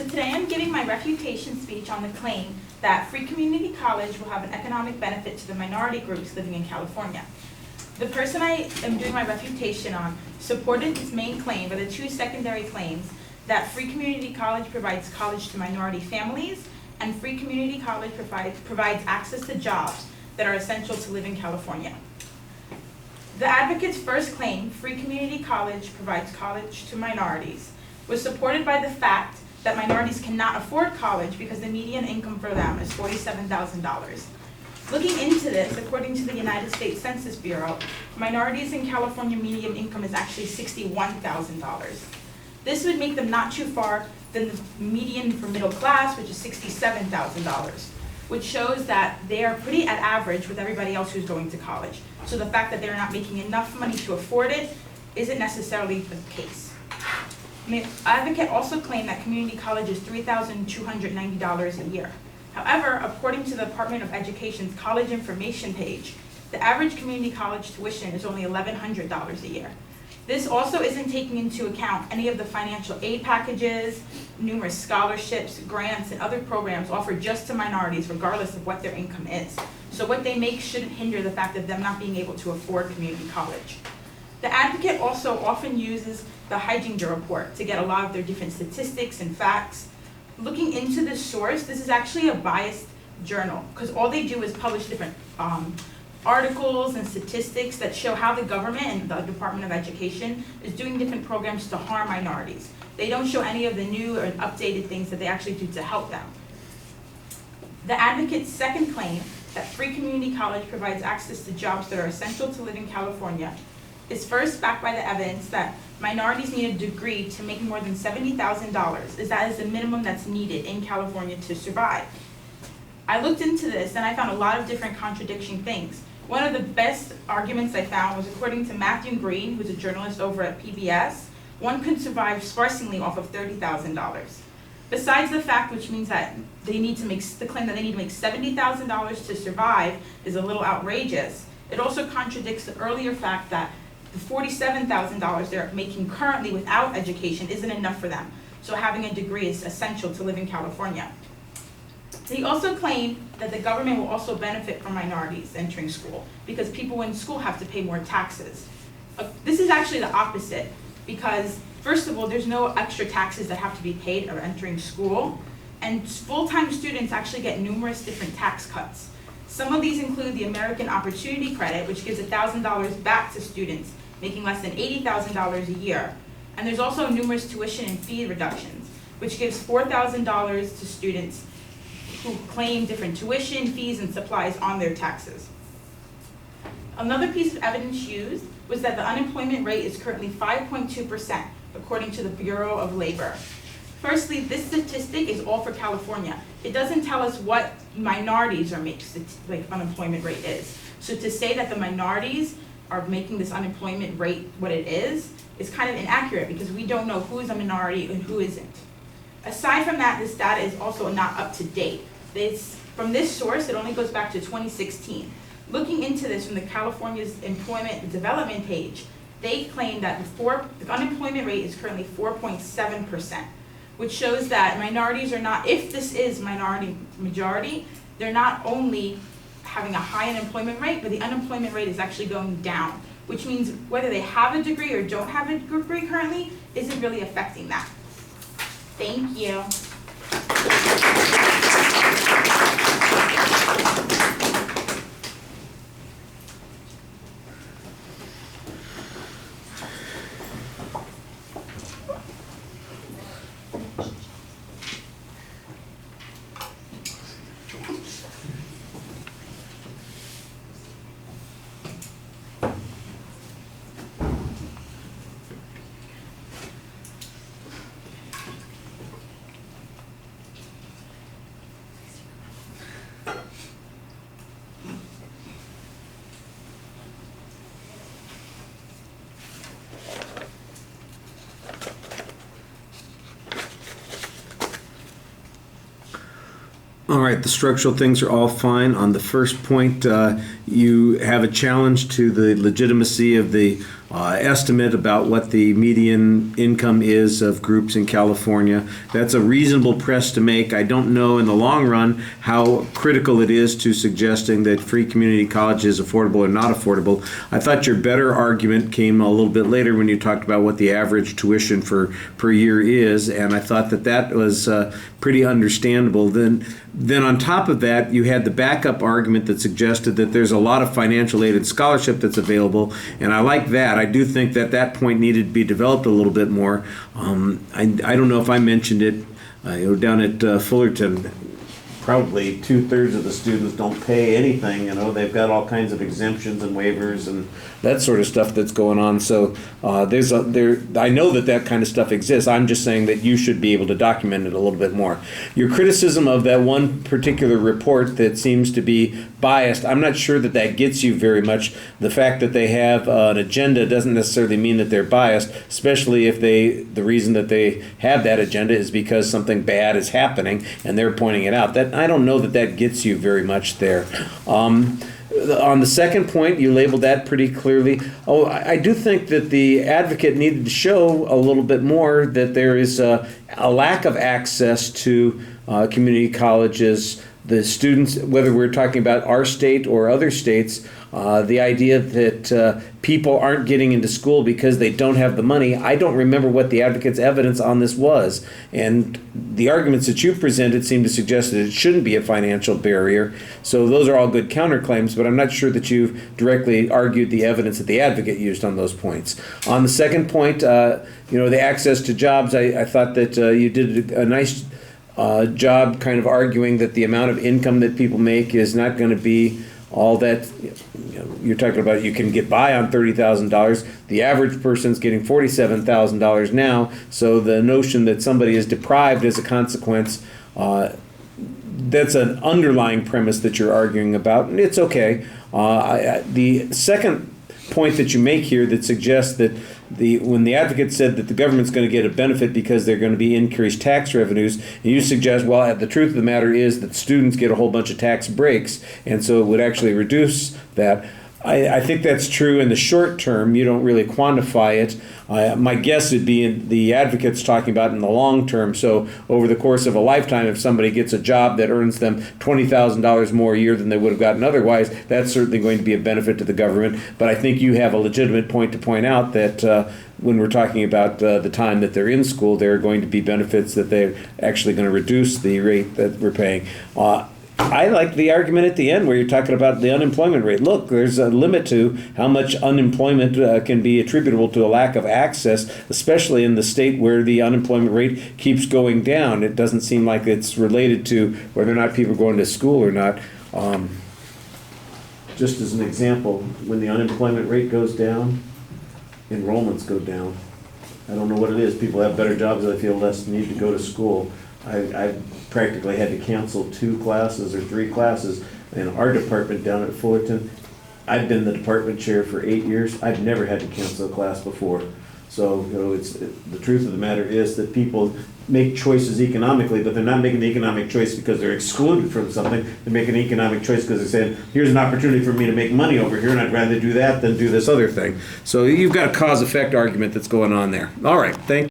today I'm giving my refutation speech on the claim that free community college will have an economic benefit to the minority groups living in California. The person I am doing my refutation on supported this main claim, but the two secondary claims that free community college provides college to minority families and free community college provides access to jobs that are essential to live in California. The advocate's first claim, free community college provides college to minorities, was supported by the fact that minorities cannot afford college because the median income for them is $47,000. Looking into this, according to the United States Census Bureau, minorities in California median income is actually $61,000. This would make them not too far than the median for middle class, which is $67,000, which shows that they are pretty at average with everybody else who's going to college. So the fact that they're not making enough money to afford it isn't necessarily the case. The advocate also claimed that community college is $3,290 a year. However, according to the Department of Education's college information page, the average community college tuition is only $1,100 a year. This also isn't taking into account any of the financial aid packages, numerous scholarships, grants, and other programs offered just to minorities regardless of what their income is. So what they make shouldn't hinder the fact of them not being able to afford community college. The advocate also often uses the Hygiene Bureau report to get a lot of their different statistics and facts. Looking into this source, this is actually a biased journal because all they do is publish different articles and statistics that show how the government and the Department of Education is doing different programs to harm minorities. They don't show any of the new or updated things that they actually do to help them. The advocate's second claim that free community college provides access to jobs that are essential to live in California is first backed by the evidence that minorities need a degree to make more than $70,000, as that is the minimum that's needed in California to survive. I looked into this and I found a lot of different contradicting things. One of the best arguments I found was according to Matthew Green, who's a journalist over at PBS, one could survive sparsely off of $30,000. Besides the fact, which means that the claim that they need to make $70,000 to survive is a little outrageous, it also contradicts the earlier fact that the $47,000 they're making currently without education isn't enough for them. So having a degree is essential to live in California. They also claim that the government will also benefit from minorities entering school because people in school have to pay more taxes. This is actually the opposite because, first of all, there's no extra taxes that have to be paid or entering school, and full-time students actually get numerous different tax cuts. Some of these include the American Opportunity Credit, which gives $1,000 back to students making less than $80,000 a year. And there's also numerous tuition and fee reductions, which gives $4,000 to students who claim different tuition, fees, and supplies on their taxes. Another piece of evidence used was that the unemployment rate is currently 5.2%, according to the Bureau of Labor. Firstly, this statistic is all for California. It doesn't tell us what minorities are unemployment rate is. So to say that the minorities are making this unemployment rate what it is kind of inaccurate because we don't know who is a minority and who isn't. Aside from that, this data is also not up to date. From this source, it only goes back to 2016. Looking into this from the California's Employment Development page, they claim that the unemployment rate is currently 4.7%. which shows that minorities are not, if this is minority majority, they're not only having a high unemployment rate, but the unemployment rate is actually going down, which means whether they have a degree or don't have a degree currently isn't really affecting that. Thank you. All right, the structural things are all fine. On the first point, you have a challenge to the legitimacy of the estimate about what the median income is of groups in California. That's a reasonable press to make. I don't know in the long run how critical it is to suggesting that free community college is affordable or not affordable. I thought your better argument came a little bit later when you talked about what the average tuition per year is, and I thought that was pretty understandable. Then on top of that, you had the backup argument that suggested that there's a lot of financial aid and scholarship that's available, and I like that. I do think that point needed to be developed a little bit more. I don't know if I mentioned it. Down at Fullerton, probably 2/3 of the students don't pay anything. They've got all kinds of exemptions and waivers and that sort of stuff that's going on. So I know that kind of stuff exists. I'm just saying that you should be able to document it a little bit more. Your criticism of that one particular report that seems to be biased, I'm not sure that gets you very much. The fact that they have an agenda doesn't necessarily mean that they're biased, especially if the reason that they have that agenda is because something bad is happening and they're pointing it out. That I don't know that gets you very much there. On the second point, you labeled that pretty clearly. I do think that the advocate needed to show a little bit more that there is a lack of access to community colleges. The students, whether we're talking about our state or other states, the idea that people aren't getting into school because they don't have the money. I don't remember what the advocate's evidence on this was. And the arguments that you presented seem to suggest that it shouldn't be a financial barrier. So those are all good counterclaims, but I'm not sure that you've directly argued the evidence that the advocate used on those points. On the second point, the access to jobs, I thought that you did a nice job kind of arguing that the amount of income that people make is not going to be all that. You're talking about you can get by on $30,000. The average person's getting $47,000 now. So the notion that somebody is deprived as a consequence, that's an underlying premise that you're arguing about, and it's okay. The second point that you make here that suggests that when the advocate said that the government's going to get a benefit because they're going to be increased tax revenues, and you suggest, well, the truth of the matter is that students get a whole bunch of tax breaks, and so it would actually reduce that. I think that's true in the short term. You don't really quantify it. My guess would be the advocate's talking about in the long term. So over the course of a lifetime, if somebody gets a job that earns them $20,000 more a year than they would have gotten otherwise, that's certainly going to be a benefit to the government. But I think you have a legitimate point to point out that when we're talking about the time that they're in school, there are going to be benefits that they're actually going to reduce the rate that we're paying. I like the argument at the end where you're talking about the unemployment rate. Look, there's a limit to how much unemployment can be attributable to a lack of access, especially in the state where the unemployment rate keeps going down. It doesn't seem like it's related to whether or not people are going to school or not. Just as an example, when the unemployment rate goes down, enrollments go down. I don't know what it is. People have better jobs, they feel less need to go to school. I practically had to cancel 2 classes or 3 classes in our department down at Fullerton. I've been the department chair for 8 years. I've never had to cancel a class before. So, the truth of the matter is that people make choices economically, but they're not making the economic choice because they're excluded from something. They're making an economic choice because they're saying, here's an opportunity for me to make money over here, and I'd rather do that than do this other thing. So you've got a cause-effect argument that's going on there. All right, thank you.